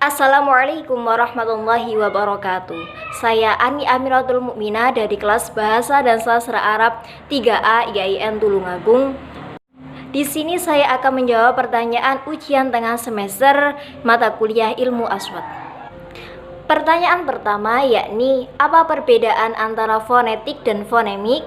Assalamualaikum warahmatullahi wabarakatuh. Saya Ani Amiratul Mukminah dari kelas Bahasa dan Sastra Arab 3A IAIN Tulungagung. Di sini saya akan menjawab pertanyaan ujian tengah semester mata kuliah Ilmu Aswad. Pertanyaan pertama yakni, apa perbedaan antara fonetik dan fonemik?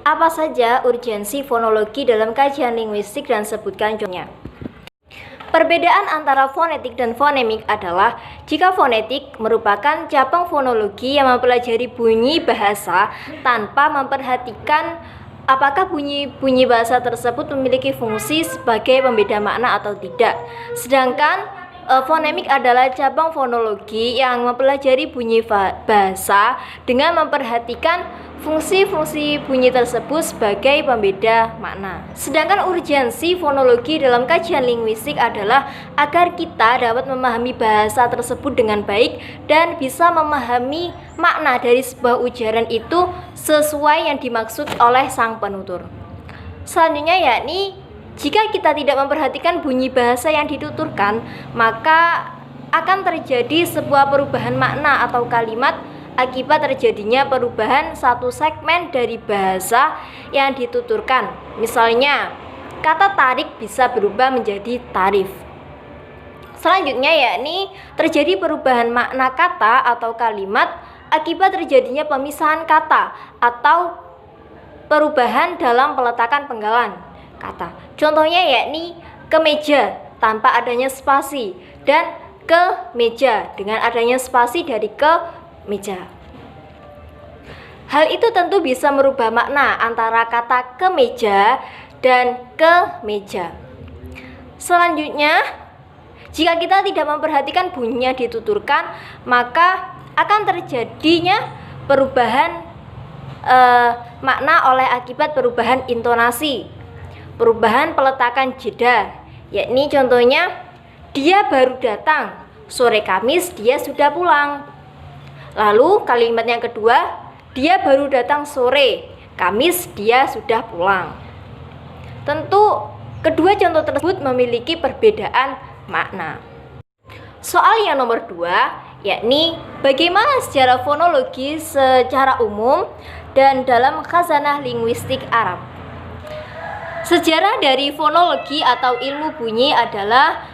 Apa saja urgensi fonologi dalam kajian linguistik dan sebutkan contohnya. Perbedaan antara fonetik dan fonemik adalah jika fonetik merupakan cabang fonologi yang mempelajari bunyi bahasa tanpa memperhatikan apakah bunyi bahasa tersebut memiliki fungsi sebagai pembeda makna atau tidak. Sedangkan fonemik adalah cabang fonologi yang mempelajari bunyi bahasa dengan memperhatikan fungsi-fungsi bunyi tersebut sebagai pembeda makna. Sedangkan urgensi fonologi dalam kajian linguistik adalah agar kita dapat memahami bahasa tersebut dengan baik dan bisa memahami makna dari sebuah ujaran itu sesuai yang dimaksud oleh sang penutur. Selanjutnya yakni, jika kita tidak memperhatikan bunyi bahasa yang dituturkan, maka akan terjadi sebuah perubahan makna atau kalimat akibat terjadinya perubahan satu segmen dari bahasa yang dituturkan. Misalnya, kata tarik bisa berubah menjadi tarif. Selanjutnya yakni terjadi perubahan makna kata atau kalimat akibat terjadinya pemisahan kata atau perubahan dalam peletakan penggalan kata. Contohnya yakni kemeja tanpa adanya spasi dan ke meja dengan adanya spasi dari ke meja. Hal itu tentu bisa merubah makna antara kata kemeja dan ke meja. Selanjutnya, jika kita tidak memperhatikan bunyinya dituturkan, maka akan terjadinya perubahan makna oleh akibat perubahan intonasi, perubahan peletakan jeda, yakni contohnya, dia baru datang, sore Kamis dia sudah pulang. Lalu kalimat yang kedua, dia baru datang sore, Kamis dia sudah pulang. Tentu kedua contoh tersebut memiliki perbedaan makna. Soal yang nomor 2, yakni bagaimana secara fonologi secara umum dan dalam khazanah linguistik Arab. Sejarah dari fonologi atau ilmu bunyi adalah,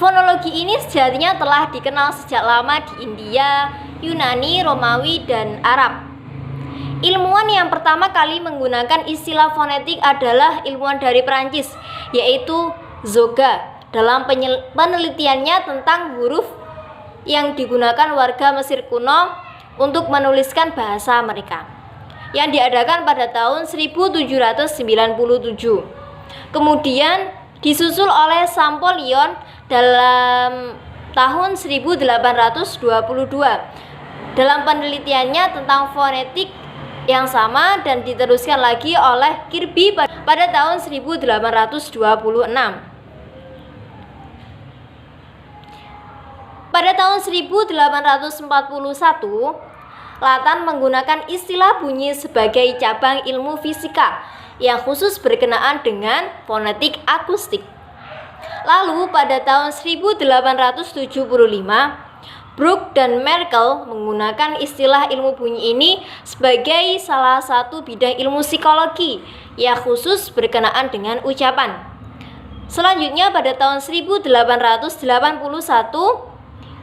fonologi ini sejatinya telah dikenal sejak lama di India, Yunani, Romawi, dan Arab. Ilmuwan yang pertama kali menggunakan istilah fonetik adalah ilmuwan dari Perancis, yaitu Zoga, dalam penelitiannya tentang huruf yang digunakan warga Mesir kuno untuk menuliskan bahasa mereka, yang diadakan pada tahun 1797. Kemudian disusul oleh Champollion dalam tahun 1822 dalam penelitiannya tentang fonetik yang sama, dan diteruskan lagi oleh Kirby pada tahun 1826. Pada tahun 1841, Latan menggunakan istilah bunyi sebagai cabang ilmu fisika yang khusus berkenaan dengan fonetik akustik. Lalu pada tahun 1875, Brooke dan Merkel menggunakan istilah ilmu bunyi ini sebagai salah satu bidang ilmu psikologi yang khusus berkenaan dengan ucapan. Selanjutnya pada tahun 1881,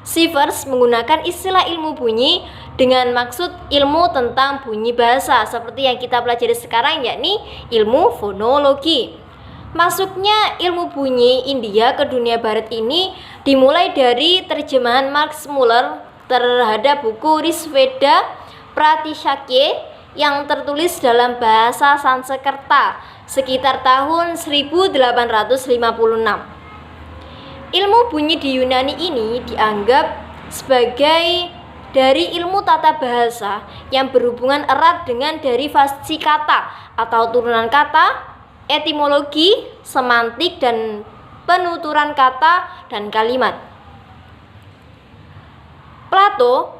Sievers menggunakan istilah ilmu bunyi dengan maksud ilmu tentang bunyi bahasa seperti yang kita pelajari sekarang, yakni ilmu fonologi. Masuknya ilmu bunyi India ke dunia barat ini dimulai dari terjemahan Max Muller terhadap buku Risveda Pratisakya yang tertulis dalam bahasa Sanskerta sekitar tahun 1856. Ilmu bunyi di Yunani ini dianggap sebagai dari ilmu tata bahasa yang berhubungan erat dengan derivasi kata atau turunan kata, etimologi, semantik, dan penuturan kata dan kalimat. Plato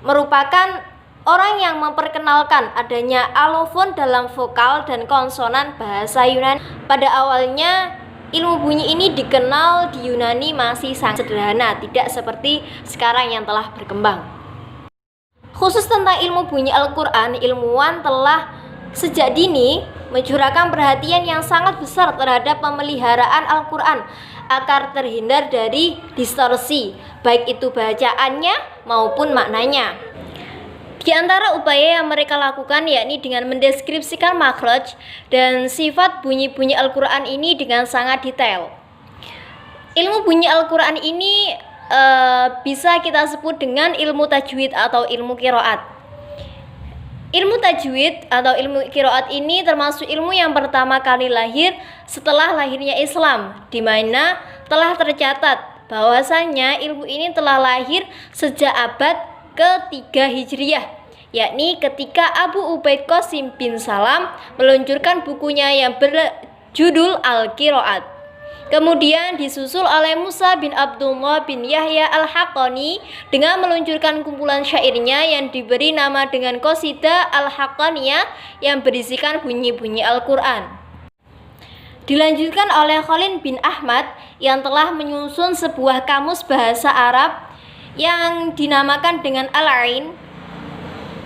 merupakan orang yang memperkenalkan adanya alofon dalam vokal dan konsonan bahasa Yunani. Pada awalnya ilmu bunyi ini dikenal di Yunani masih sangat sederhana, tidak seperti sekarang yang telah berkembang. Khusus tentang ilmu bunyi Al-Quran, ilmuwan telah sejak dini mencurahkan perhatian yang sangat besar terhadap pemeliharaan Al-Quran agar terhindar dari distorsi, baik itu bacaannya maupun maknanya. Di antara upaya yang mereka lakukan yakni dengan mendeskripsikan makhraj dan sifat bunyi-bunyi Al-Quran ini dengan sangat detail. Ilmu bunyi Al-Quran ini bisa kita sebut dengan ilmu tajwid atau ilmu qiraat. Ilmu tajwid atau ilmu qiraat ini termasuk ilmu yang pertama kali lahir setelah lahirnya Islam, di mana telah tercatat bahwasanya ilmu ini telah lahir sejak abad ke-3 Hijriah, yakni ketika Abu Ubaid Qasim bin Salam meluncurkan bukunya yang berjudul Al-Qiraat. Kemudian disusul oleh Musa bin Abdullah bin Yahya Al-Haqqani dengan meluncurkan kumpulan syairnya yang diberi nama dengan Qasidah Al-Haqqaniyah yang berisikan bunyi-bunyi Al-Quran. Dilanjutkan oleh Khalil bin Ahmad yang telah menyusun sebuah kamus bahasa Arab yang dinamakan dengan Al-Ain,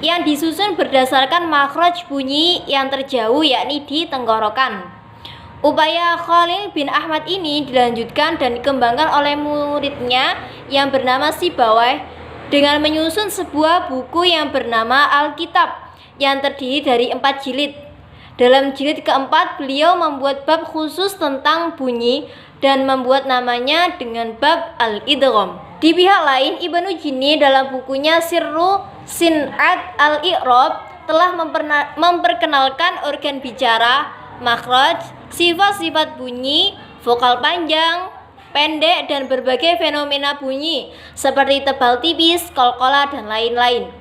yang disusun berdasarkan makhraj bunyi yang terjauh yakni di tenggorokan. Upaya Khalil bin Ahmad ini dilanjutkan dan dikembangkan oleh muridnya yang bernama Sibawayh dengan menyusun sebuah buku yang bernama Alkitab yang terdiri dari 4 jilid. Dalam jilid keempat beliau membuat bab khusus tentang bunyi dan membuat namanya dengan bab Al-Idgham. Di pihak lain, Ibnu Jinni dalam bukunya Sirru Sin'at Al-I'rab telah memperkenalkan organ bicara, makhraj, sifat-sifat bunyi, vokal panjang, pendek, dan berbagai fenomena bunyi seperti tebal tipis, qalqalah, dan lain-lain.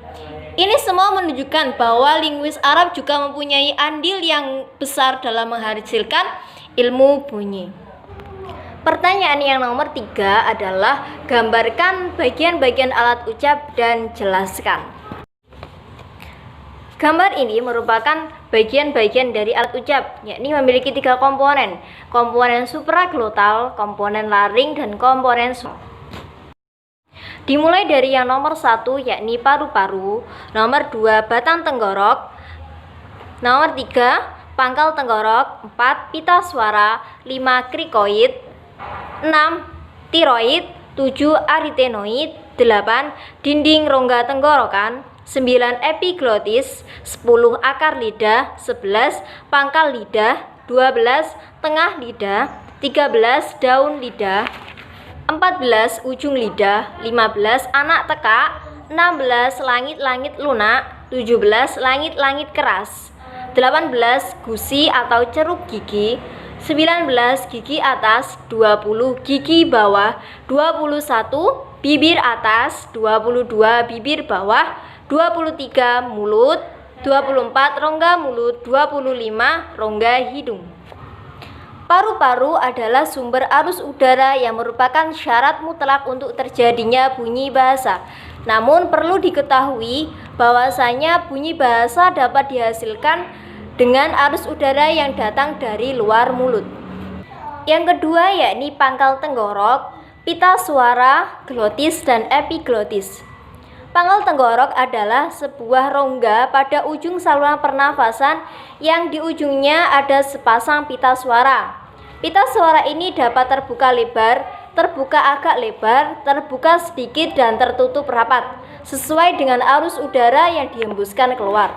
Ini semua menunjukkan bahwa linguis Arab juga mempunyai andil yang besar dalam menghasilkan ilmu bunyi. Pertanyaan yang nomor 3 adalah gambarkan bagian-bagian alat ucap dan jelaskan. Gambar ini merupakan bagian-bagian dari alat ucap, yakni memiliki 3 komponen: komponen supraglotal, komponen laring, dan komponen dimulai dari yang nomor 1 yakni paru-paru, nomor 2 batang tenggorok, nomor 3 pangkal tenggorok, 4 pita suara, 5 krikoid, 6 tiroid, 7 aritenoid, 8 dinding rongga tenggorokan, 9 epiglotis, 10 akar lidah, 11 pangkal lidah, 12 tengah lidah, 13 daun lidah, 14 ujung lidah, 15 anak tekak, 16 langit-langit lunak, 17 langit-langit keras, 18 gusi atau ceruk gigi, 19 gigi atas, 20 gigi bawah, 21 bibir atas, 22 bibir bawah, 23 mulut, 24 rongga mulut, 25 rongga hidung. Paru-paru adalah sumber arus udara yang merupakan syarat mutlak untuk terjadinya bunyi bahasa. Namun perlu diketahui bahwasanya bunyi bahasa dapat dihasilkan dengan arus udara yang datang dari luar mulut. Yang kedua yakni pangkal tenggorok, pita suara, glotis, dan epiglotis. Pangkal tenggorok adalah sebuah rongga pada ujung saluran pernafasan yang di ujungnya ada sepasang pita suara. Pita suara ini dapat terbuka lebar, terbuka agak lebar, terbuka sedikit, dan tertutup rapat, sesuai dengan arus udara yang dihembuskan keluar.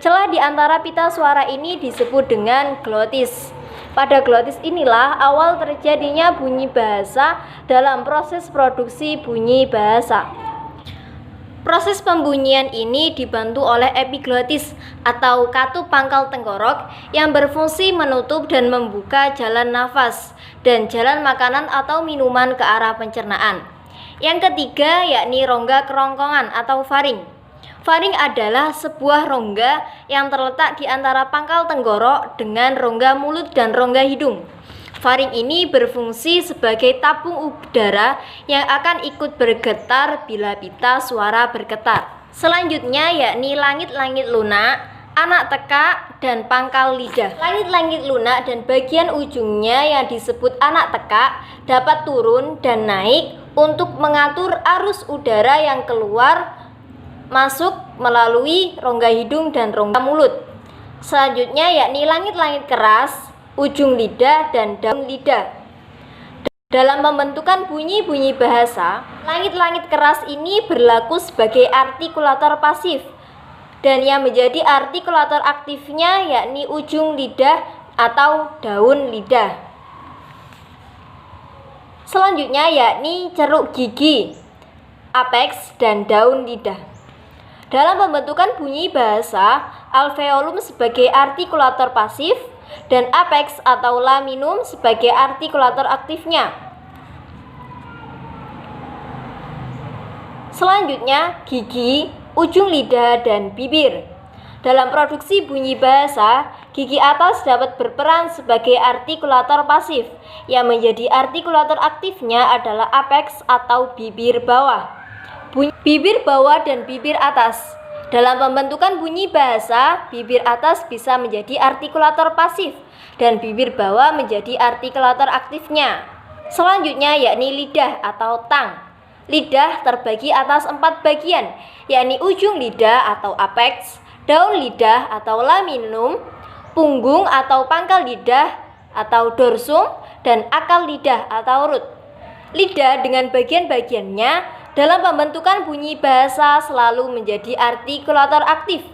Celah di antara pita suara ini disebut dengan glotis. Pada glotis inilah awal terjadinya bunyi bahasa dalam proses produksi bunyi bahasa. Proses pembunyian ini dibantu oleh epiglotis atau katup pangkal tenggorok yang berfungsi menutup dan membuka jalan nafas dan jalan makanan atau minuman ke arah pencernaan. Yang ketiga yakni rongga kerongkongan atau faring. Faring adalah sebuah rongga yang terletak di antara pangkal tenggorok dengan rongga mulut dan rongga hidung. Faring ini berfungsi sebagai tabung udara yang akan ikut bergetar bila pita suara bergetar. Selanjutnya yakni langit-langit lunak, anak tekak, dan pangkal lidah. Langit-langit lunak dan bagian ujungnya yang disebut anak tekak dapat turun dan naik untuk mengatur arus udara yang keluar masuk melalui rongga hidung dan rongga mulut. Selanjutnya yakni langit-langit keras, ujung lidah, dan daun lidah. Dalam pembentukan bunyi-bunyi bahasa, langit-langit keras ini berlaku sebagai artikulator pasif, dan yang menjadi artikulator aktifnya yakni ujung lidah atau daun lidah. Selanjutnya yakni ceruk gigi, apex, dan daun lidah. Dalam pembentukan bunyi bahasa, alveolum sebagai artikulator pasif dan apex atau laminum sebagai artikulator aktifnya. Selanjutnya, gigi, ujung lidah, dan bibir. Dalam produksi bunyi bahasa, gigi atas dapat berperan sebagai artikulator pasif. Yang menjadi artikulator aktifnya adalah apex atau bibir bawah. Bibir bawah dan bibir atas. Dalam pembentukan bunyi bahasa, bibir atas bisa menjadi artikulator pasif dan bibir bawah menjadi artikulator aktifnya. Selanjutnya yakni lidah atau tang. Lidah terbagi atas 4 bagian, yakni ujung lidah atau apex, daun lidah atau laminum, punggung atau pangkal lidah atau dorsum, dan akal lidah atau root. Lidah dengan bagian-bagiannya dalam pembentukan bunyi bahasa selalu menjadi artikulator aktif,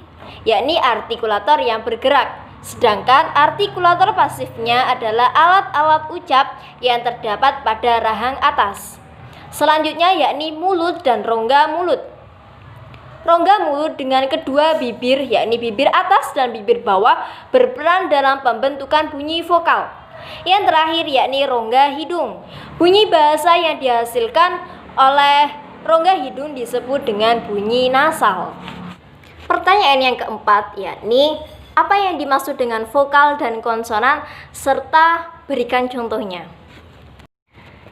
yakni artikulator yang bergerak. Sedangkan artikulator pasifnya adalah alat-alat ucap yang terdapat pada rahang atas. Selanjutnya yakni mulut dan rongga mulut. Rongga mulut dengan kedua bibir, yakni bibir atas dan bibir bawah, berperan dalam pembentukan bunyi vokal. Yang terakhir yakni rongga hidung. Bunyi bahasa yang dihasilkan oleh rongga hidung disebut dengan bunyi nasal. Pertanyaan yang keempat yakni apa yang dimaksud dengan vokal dan konsonan serta berikan contohnya.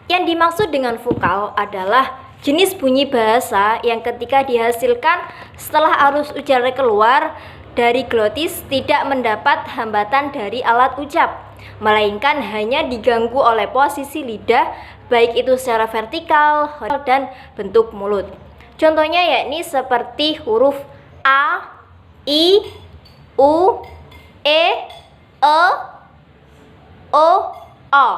Yang dimaksud dengan vokal adalah jenis bunyi bahasa yang ketika dihasilkan setelah arus ujar keluar dari glotis tidak mendapat hambatan dari alat ucap, melainkan hanya diganggu oleh posisi lidah, baik itu secara vertikal dan bentuk mulut. Contohnya yakni seperti huruf A, I, U, E, O, O.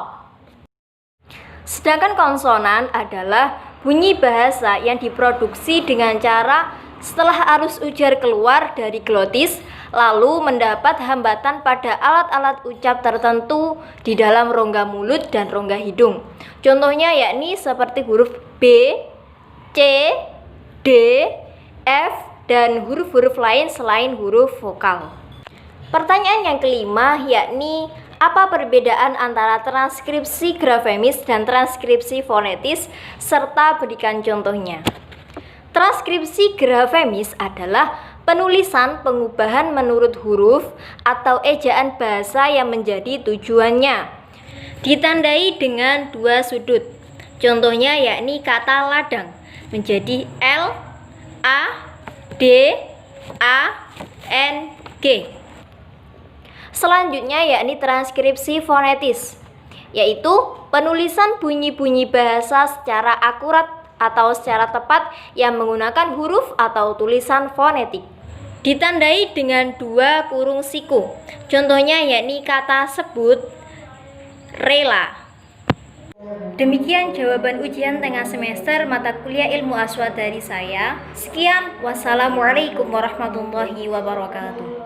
Sedangkan konsonan adalah bunyi bahasa yang diproduksi dengan cara setelah arus ujar keluar dari glotis lalu mendapat hambatan pada alat-alat ucap tertentu di dalam rongga mulut dan rongga hidung. Contohnya yakni seperti huruf B, C, D, F, dan huruf-huruf lain selain huruf vokal. Pertanyaan yang kelima yakni apa perbedaan antara transkripsi grafemis dan transkripsi fonetis serta berikan contohnya. Transkripsi grafemis adalah penulisan pengubahan menurut huruf atau ejaan bahasa yang menjadi tujuannya, ditandai dengan 2 sudut. Contohnya yakni kata ladang menjadi L, A, D, A, N, G. Selanjutnya yakni transkripsi fonetis, yaitu penulisan bunyi-bunyi bahasa secara akurat atau secara tepat yang menggunakan huruf atau tulisan fonetik, ditandai dengan 2 kurung siku. Contohnya yakni kata sebut, rela. Demikian jawaban ujian tengah semester mata kuliah ilmu aswad dari saya. Sekian, wassalamualaikum warahmatullahi wabarakatuh.